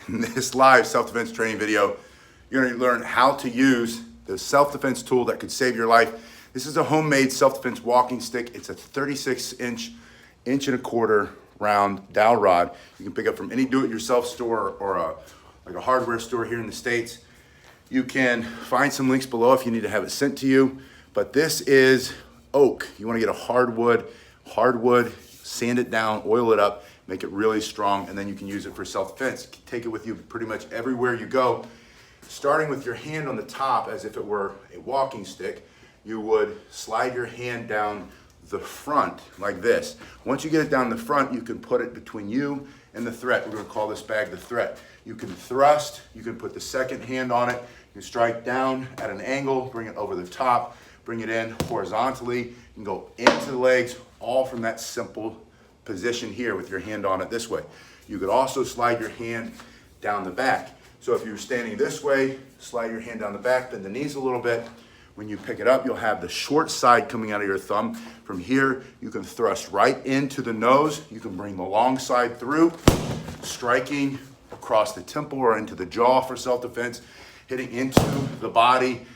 In this live self-defense training video, you're going to learn how to use the self-defense tool that could save your life. This is a homemade self-defense walking stick. It's a 36-inch, inch and a quarter round dowel rod. You can pick up from any do-it-yourself store or like a hardware store here in the States. You can find some links below if you need to have it sent to you. But this is oak. You want to get a hardwood, sand it down, oil it up, make it really strong, and then you can use it for self-defense. Take it with you pretty much everywhere you go. Starting with your hand on the top as if it were a walking stick, you would slide your hand down the front like this. Once you get it down the front, you can put it between you and the threat. We're going to call this bag the threat. You can thrust, you can put the second hand on it, you can strike down at an angle, bring it over the top, bring it in horizontally, you can go into the legs, all from that simple position here with your hand on it this way. You could also slide your hand down the back. So if you're standing this way, slide your hand down the back, bend the knees a little bit. When you pick it up, you'll have the short side coming out of your thumb. From here, you can thrust right into the nose. You can bring the long side through, striking across the temple or into the jaw for self-defense, hitting into the body,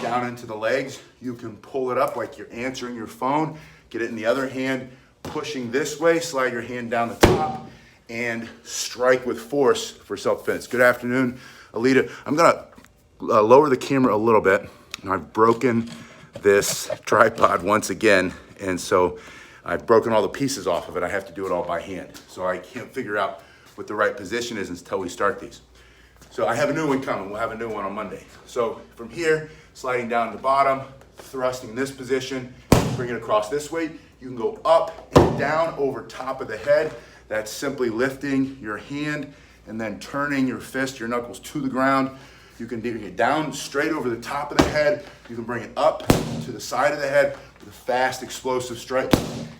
down into the legs. You can pull it up like you're answering your phone, get it in the other hand, pushing this way, slide your hand down the top, and strike with force for self-defense. Good afternoon, Alita. I'm gonna lower the camera a little bit. And I've broken this tripod once again, and so I've broken all the pieces off of it. I have to do it all by hand. So I can't figure out what the right position is until we start these. So I have a new one coming. We'll have a new one on Monday. So from here, sliding down to the bottom, thrusting this position, bring it across this way. You can go up and down over top of the head. That's simply lifting your hand and then turning your fist, your knuckles to the ground. You can bring it down straight over the top of the head. You can bring it up to the side of the head with a fast, explosive strike.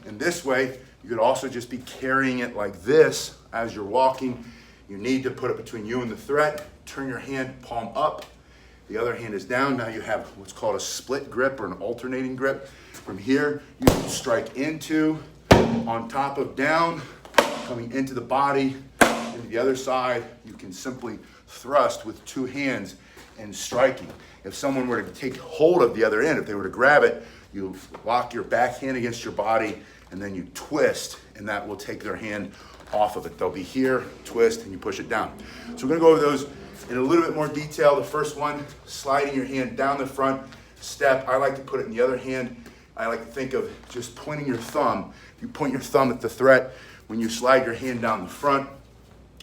And this way, you could also just be carrying it like this as you're walking. You need to put it between you and the threat. Turn your hand, palm up. The other hand is down. Now you have what's called a split grip or an alternating grip. From here, you can strike into, on top of down, coming into the body, into the other side. You can simply thrust with two hands and striking. If someone were to take hold of the other end, if they were to grab it, you lock your back hand against your body and then you twist, and that will take their hand off of it. They'll be here, twist, and you push it down. So we're gonna go over those in a little bit more detail. The first one, sliding your hand down the front, step. I like to put it in the other hand. I like to think of just pointing your thumb. If you point your thumb at the threat, when you slide your hand down the front,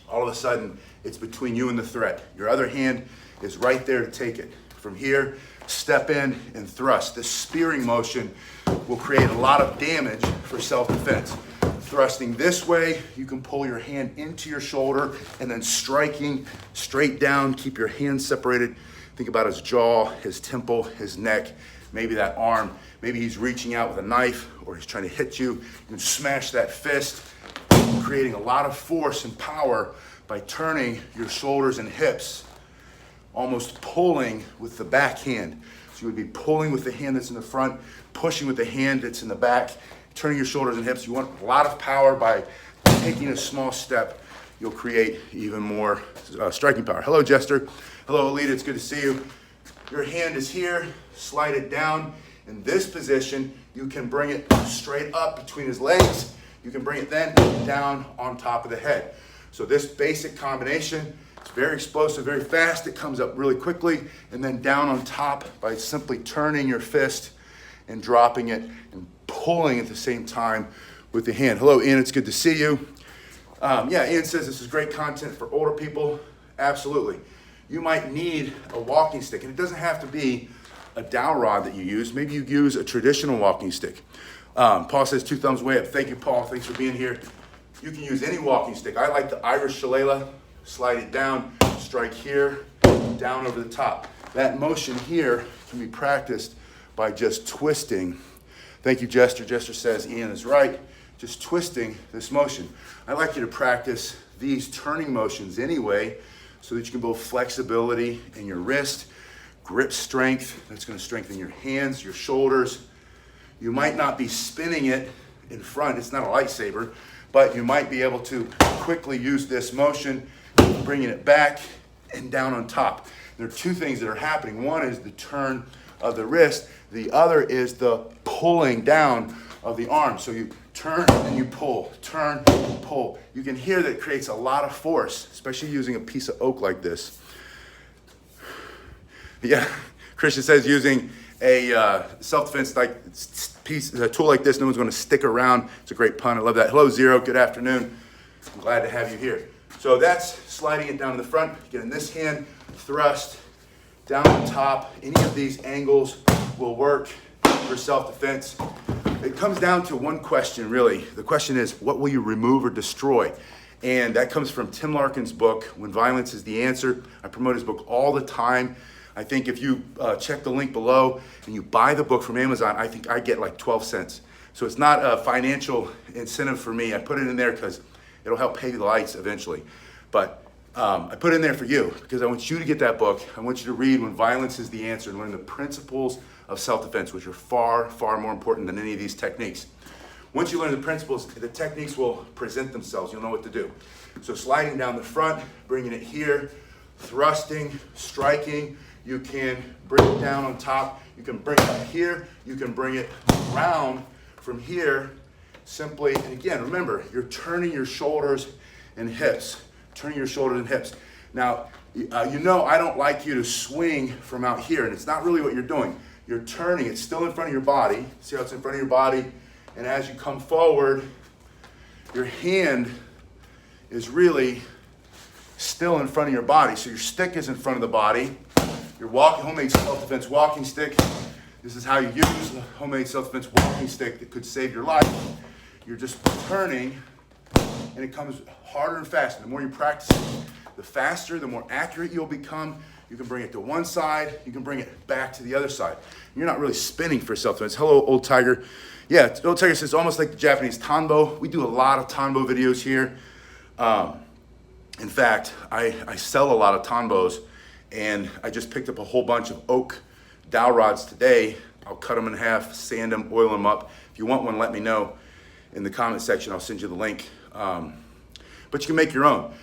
all of a sudden, it's between you and the threat. Your other hand is right there to take it. From here, step in and thrust. This spearing motion will create a lot of damage for self-defense. Thrusting this way, you can pull your hand into your shoulder and then striking straight down, keep your hands separated. Think about his jaw, his temple, his neck, maybe that arm. Maybe he's reaching out with a knife or he's trying to hit you. You can smash that fist, creating a lot of force and power by turning your shoulders and hips, almost pulling with the back hand. So you would be pulling with the hand that's in the front, pushing with the hand that's in the back, turning your shoulders and hips. You want a lot of power. By taking a small step, you'll create even more striking power. Hello, Jester. Hello, Alita. It's good to see you. Your hand is here. Slide it down. In this position, you can bring it straight up between his legs. You can bring it then down on top of the head. So this basic combination, it's very explosive, very fast. It comes up really quickly, and then down on top by simply turning your fist and dropping it and pulling at the same time with the hand. Hello, Ian. It's good to see you. Yeah, Ian says this is great content for older people. Absolutely. You might need a walking stick, and it doesn't have to be a dowel rod that you use. Maybe you use a traditional walking stick. Paul says 2 thumbs way up. Thank you, Paul. Thanks for being here. You can use any walking stick. I like the Irish Shillelagh. Slide it down, strike here, down over the top. That motion here can be practiced by just twisting. Thank you, Jester. Jester says Ian is right. Just twisting this motion. I'd like you to practice these turning motions anyway so that you can build flexibility in your wrist, grip strength. That's going to strengthen your hands, your shoulders. You might not be spinning it in front. It's not a lightsaber, but you might be able to quickly use this motion, bringing it back and down on top. There are two things that are happening. One is the turn of the wrist. The other is the pulling down of the arm. So you turn and you pull, turn, pull. You can hear that it creates a lot of force, especially using a piece of oak like this. Yeah, Christian says using a self-defense like a tool like this, no one's going to stick around. It's a great pun. I love that. Hello, Zero. Good afternoon. I'm glad to have you here. So that's sliding it down to the front. Getting this hand thrust down on top. Any of these angles will work for self-defense. It comes down to one question, really. The question is, what will you remove or destroy? And that comes from Tim Larkin's book, When Violence is the Answer. I promote his book all the time. I think if you check the link below and you buy the book from Amazon, I think I get like 12 cents. So it's not a financial incentive for me. I put it in there because it'll help pay the lights eventually. But I put it in there for you because I want you to get that book. I want you to read When Violence is the Answer and learn the principles of self-defense, which are far, far more important than any of these techniques. Once you learn the principles, the techniques will present themselves. You'll know what to do. So sliding down the front, bringing it here, thrusting, striking. You can bring it down on top. You can bring it up here. You can bring it around from here simply. And again, remember, you're turning your shoulders and hips. Turning your shoulders and hips. Now, you know I don't like you to swing from out here, and it's not really what you're doing. You're turning. It's still in front of your body. See how it's in front of your body? And as you come forward, your hand is really still in front of your body. So your stick is in front of the body. Your homemade self-defense walking stick. This is how you use the homemade self-defense walking stick that could save your life. You're just turning, and it comes harder and faster. The more you practice it, the faster, the more accurate you'll become. You can bring it to one side. You can bring it back to the other side. You're not really spinning for self-defense. Hello, Old Tiger. Yeah, Old Tiger says almost like the Japanese tanbo. We do a lot of tanbo videos here. In fact, I sell a lot of tanbos. And I just picked up a whole bunch of oak dowel rods today. I'll cut them in half, sand them, oil them up. If you want one, let me know in the comment section. I'll send you the link. But you can make your own.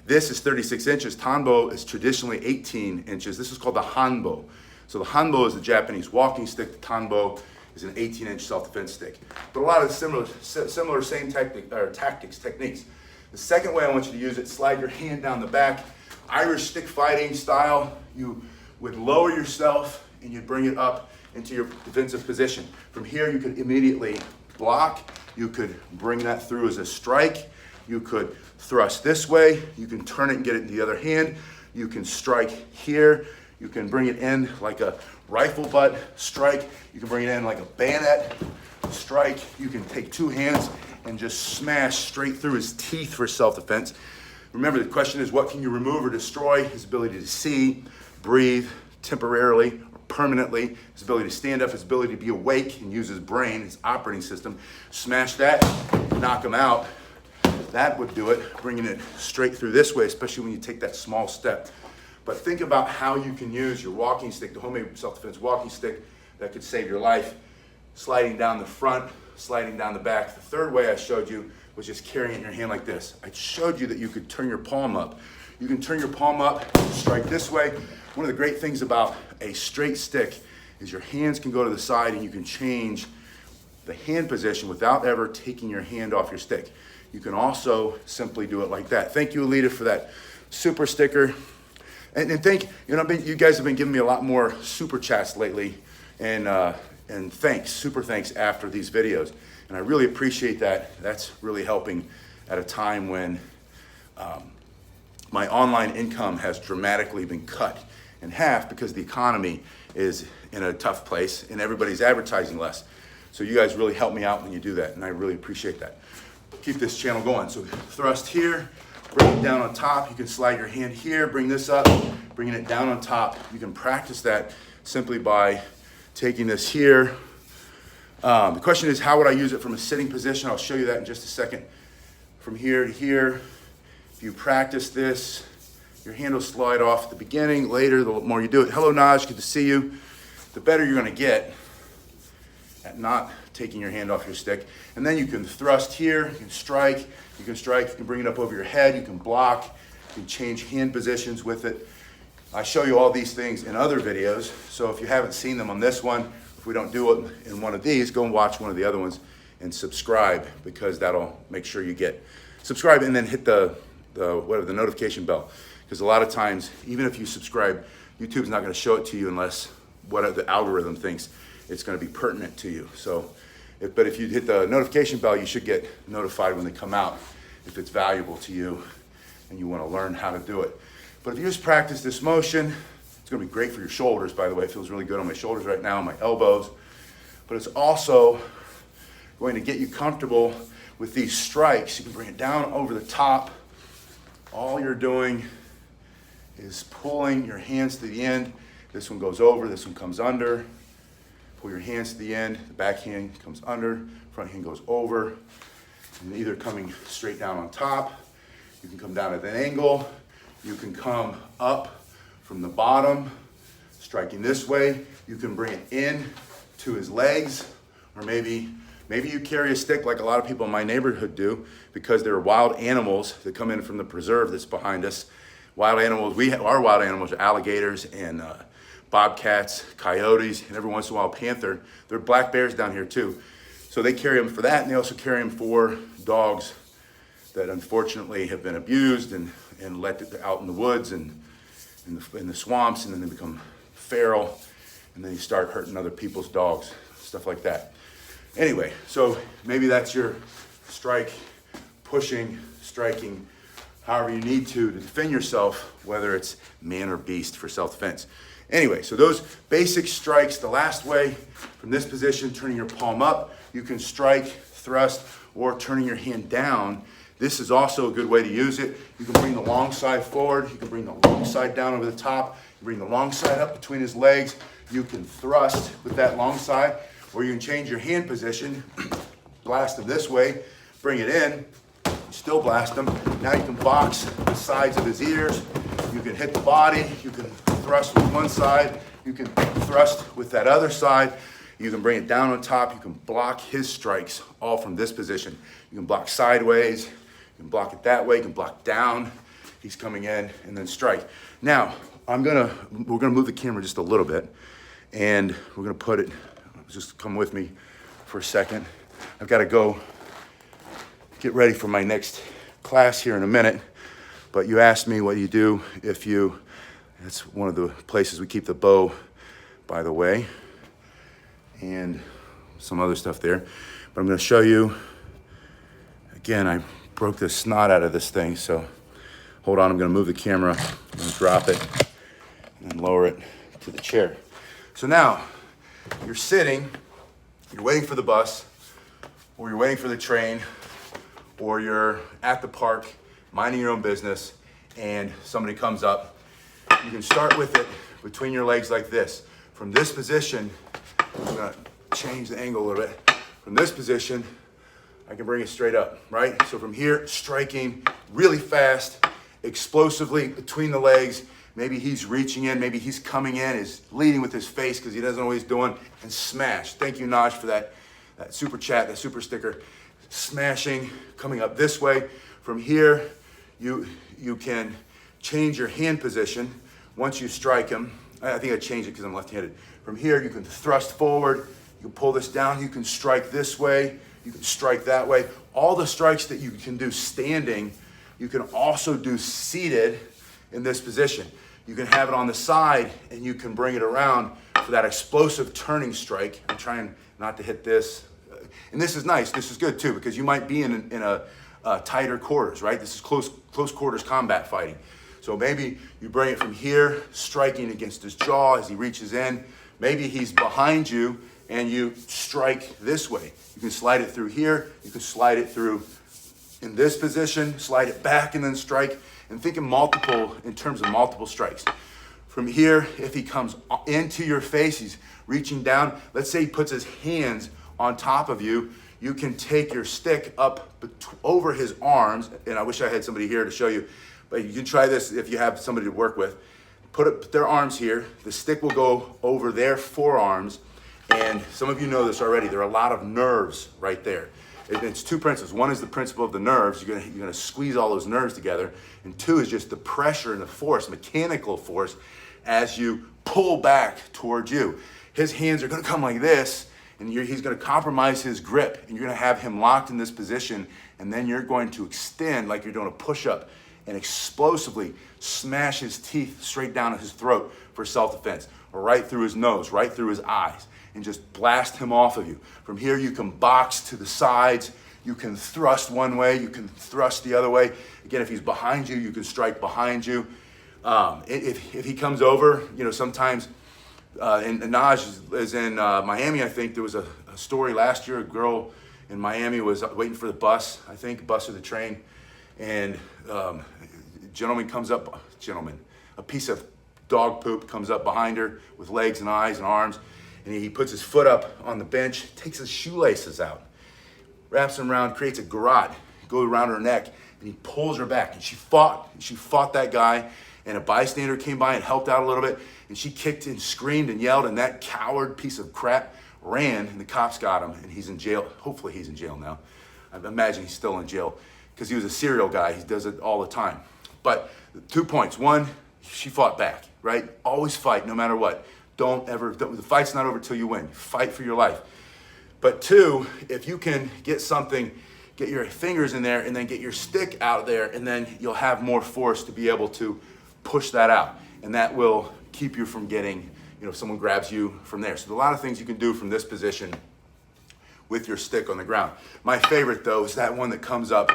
This is 36 inches. Tanbo is traditionally 18 inches. This is called the hanbo. So the hanbo is the Japanese walking stick. The tanbo is an 18-inch self-defense stick. But a lot of similar same techniques. The second way I want you to use it, slide your hand down the back. Irish stick fighting style, you would lower yourself and you'd bring it up into your defensive position. From here, you could immediately block. You could bring that through as a strike. You could thrust this way. You can turn it and get it in the other hand. You can strike here. You can bring it in like a rifle butt strike. You can bring it in like a bayonet strike. You can take two hands and just smash straight through his teeth for self-defense. Remember, the question is, what can you remove or destroy? His ability to see, breathe temporarily or permanently, his ability to stand up, his ability to be awake and use his brain, his operating system. Smash that, knock him out. That would do it, bringing it straight through this way, especially when you take that small step. But think about how you can use your walking stick, the homemade self-defense walking stick that could save your life. Sliding down the front, sliding down the back. The third way I showed you was just carrying it in your hand like this. I showed you that you could turn your palm up. You can turn your palm up, strike this way. One of the great things about a straight stick is your hands can go to the side and you can change the hand position without ever taking your hand off your stick. You can also simply do it like that. Thank you, Alita, for that super sticker. And you guys have been giving me a lot more super chats lately, and super thanks after these videos. And I really appreciate that. That's really helping at a time when my online income has dramatically been cut in half because the economy is in a tough place and everybody's advertising less. So you guys really help me out when you do that, and I really appreciate that. Keep this channel going. So thrust here, bring it down on top. You can slide your hand here, bring this up, bringing it down on top. You can practice that simply by taking this here. The question is, how would I use it from a sitting position? I'll show you that in just a second. From here to here, if you practice this, your hand will slide off at the beginning. Later, the more you do it. Hello, Naj, good to see you. The better you're gonna get at not taking your hand off your stick. And then you can thrust here, you can strike, you can bring it up over your head, you can block, You can change hand positions with it. I show you all these things in other videos, so if you haven't seen them on this one, if we don't do it in one of these, go and watch one of the other ones and subscribe, because that'll make sure you get subscribe, and then hit the notification bell, because a lot of times, even if you subscribe, YouTube's not going to show it to you unless what the algorithm thinks it's going to be pertinent to you. So, but if you hit the notification bell, you should get notified when they come out if it's valuable to you and you want to learn how to do it. But if you just practice this motion, it's going to be great for your shoulders, by the way. It feels really good on my shoulders right now, my elbows. But it's also going to get you comfortable with these strikes. You can bring it down over the top. All you're doing is pulling your hands to the end. This one goes over, this one comes under. Pull your hands to the end, the back hand comes under, front hand goes over. And either coming straight down on top, you can come down at an angle, you can come up from the bottom, striking this way. You can bring it in to his legs, or maybe you carry a stick like a lot of people in my neighborhood do, because there are wild animals that come in from the preserve that's behind us. Wild animals, our wild animals are alligators and bobcats, coyotes, and every once in a while panther. There are black bears down here too. So they carry them for that, and they also carry them for dogs that unfortunately have been abused and let out in the woods and in the swamps, and then they become feral, and then you start hurting other people's dogs, stuff like that. Anyway, so maybe that's your strike, pushing, striking, however you need to defend yourself, whether it's man or beast for self-defense. Anyway, so those basic strikes, the last way, from this position, turning your palm up, you can strike, thrust, or turning your hand down. This is also a good way to use it. You can bring the long side forward, you can bring the long side down over the top, you bring the long side up between his legs, you can thrust with that long side, or you can change your hand position, blast him this way, bring it in, still blast him. Now you can box the sides of his ears, you can hit the body, you can thrust with one side, you can thrust with that other side, you can bring it down on top, you can block his strikes all from this position. You can block sideways, you can block it that way, you can block down, he's coming in, and then strike. Now, we're gonna move the camera just a little bit, and we're gonna put it, just come with me for a second. I've gotta go get ready for my next class here in a minute, but you asked me what you do if you, that's one of the places we keep the bow, by the way, and some other stuff there. But I'm gonna show you, again, I broke the snot out of this thing, so hold on, I'm gonna move the camera, I'm gonna drop it, and then lower it to the chair. So now, you're sitting, you're waiting for the bus, or you're waiting for the train, or you're at the park, minding your own business, and somebody comes up. You can start with it between your legs like this. From this position, I'm gonna change the angle a little bit. From this position, I can bring it straight up, right? So from here, striking really fast, explosively between the legs. Maybe he's reaching in, maybe he's coming in, is leading with his face because he doesn't know what he's doing, and smash. Thank you, Naj, for that super chat, that super sticker. Smashing, coming up this way. From here, you can change your hand position once you strike him. I think I changed it because I'm left-handed. From here, you can thrust forward, you can pull this down, you can strike this way, you can strike that way. All the strikes that you can do standing, you can also do seated in this position. You can have it on the side and you can bring it around for that explosive turning strike. I'm trying not to hit this. And this is nice, this is good too, because you might be in a tighter quarters, right? This is close quarters combat fighting. So maybe you bring it from here, striking against his jaw as he reaches in. Maybe he's behind you and you strike this way. You can slide it through here, you can slide it through in this position, slide it back and then strike, and think in terms of multiple strikes. From here, if he comes into your face, he's reaching down, let's say he puts his hands on top of you, you can take your stick up over his arms, and I wish I had somebody here to show you, but you can try this if you have somebody to work with. Put their arms here, the stick will go over their forearms, and some of you know this already, there are a lot of nerves right there. It's two principles. One is the principle of the nerves. You're gonna squeeze all those nerves together. And two is just the pressure and the force, mechanical force, as you pull back towards you. His hands are gonna come like this, and he's gonna compromise his grip, and you're gonna have him locked in this position, and then you're going to extend like you're doing a push-up and explosively smash his teeth straight down his throat for self-defense, or right through his nose, right through his eyes, and just blast him off of you. From here, you can box to the sides, you can thrust one way, you can thrust the other way. Again, if he's behind you, you can strike behind you. If he comes over, sometimes, and Naj is in Miami, I think. There was a story last year, a girl in Miami was waiting for the bus, I think, bus or the train, and a piece of dog poop comes up behind her with legs and eyes and arms, and he puts his foot up on the bench, takes his shoelaces out, wraps them around, creates a garrote, goes around her neck, and he pulls her back. And she fought that guy, and a bystander came by and helped out a little bit, and she kicked and screamed and yelled, and that coward piece of crap ran, and the cops got him, and he's in jail. Hopefully he's in jail now. I imagine he's still in jail because he was a serial guy. He does it all the time. But 2 points. One, she fought back, right? Always fight, no matter what. The fight's not over till you win. Fight for your life. But two, if you can get your fingers in there and then get your stick out there, and then you'll have more force to be able to push that out. And that will keep you from getting, if someone grabs you from there. So there's a lot of things you can do from this position with your stick on the ground. My favorite, though, is that one that comes up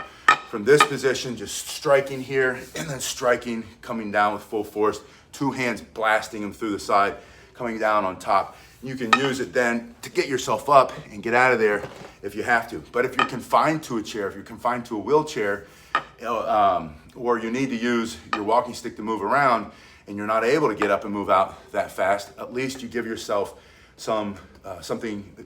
from this position, just striking here and then striking, coming down with full force, two hands blasting him through the side, coming down on top. You can use it then to get yourself up and get out of there if you have to. But if you're confined to a chair, if you're confined to a wheelchair, or you need to use your walking stick to move around and you're not able to get up and move out that fast, at least you give yourself something,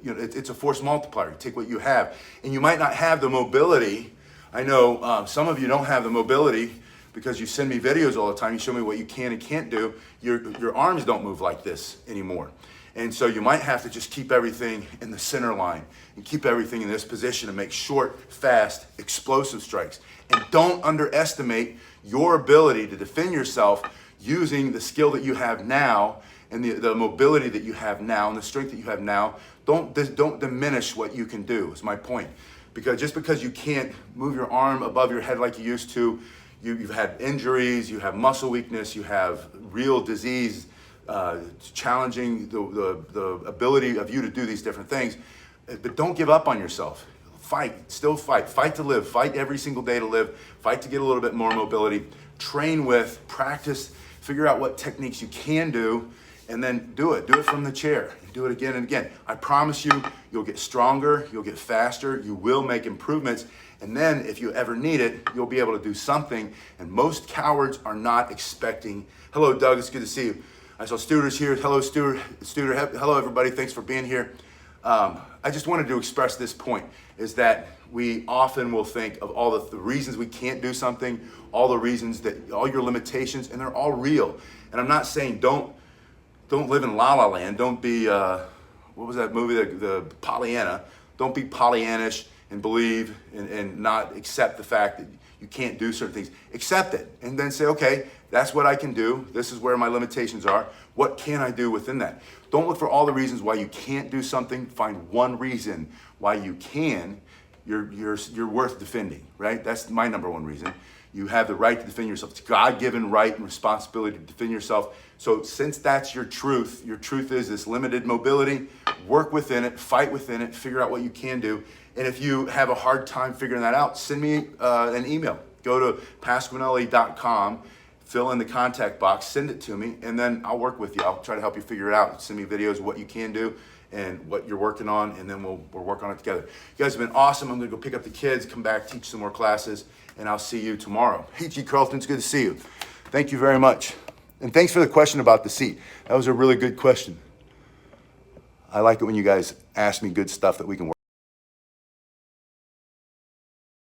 it's a force multiplier. You take what you have. And you might not have the mobility. I know some of you don't have the mobility because you send me videos all the time. You show me what you can and can't do. Your arms don't move like this anymore. And so you might have to just keep everything in the center line and keep everything in this position and make short, fast, explosive strikes. And don't underestimate your ability to defend yourself using the skill that you have now and the mobility that you have now and the strength that you have now. Don't diminish what you can do, is my point. Because just because you can't move your arm above your head like you used to, you've had injuries, you have muscle weakness, you have real disease, challenging the ability of you to do these different things. But don't give up on yourself. Fight, still fight. Fight to live. Fight every single day to live. Fight to get a little bit more mobility. Train with, practice, figure out what techniques you can do, and then do it. Do it from the chair. Do it again and again. I promise you, you'll get stronger, you'll get faster, you will make improvements, and then if you ever need it, you'll be able to do something. And most cowards are not expecting. Hello, Doug, it's good to see you. I saw Studer's here. Hello, Studer. Hello, everybody. Thanks for being here. I just wanted to express this point, is that we often will think of all the reasons we can't do something, all the reasons all your limitations, and they're all real. And I'm not saying don't live in La La Land. Don't be, what was that movie, the Pollyanna. Don't be Pollyannish and believe and not accept the fact that you can't do certain things. Accept it and then say, okay, that's what I can do. This is where my limitations are. What can I do within that? Don't look for all the reasons why you can't do something. Find one reason why you can. You're worth defending, right? That's my number one reason. You have the right to defend yourself. It's God-given right and responsibility to defend yourself. So since that's your truth is this limited mobility, work within it, fight within it, figure out what you can do. And if you have a hard time figuring that out, send me an email. Go to pasquinelli.com, fill in the contact box, send it to me, and then I'll work with you. I'll try to help you figure it out. Send me videos of what you can do and what you're working on, and then we'll work on it together. You guys have been awesome. I'm gonna go pick up the kids, come back, teach some more classes, and I'll see you tomorrow. Hey, G. Carlton, it's good to see you. Thank you very much. And thanks for the question about the seat. That was a really good question. I like it when you guys ask me good stuff that we can work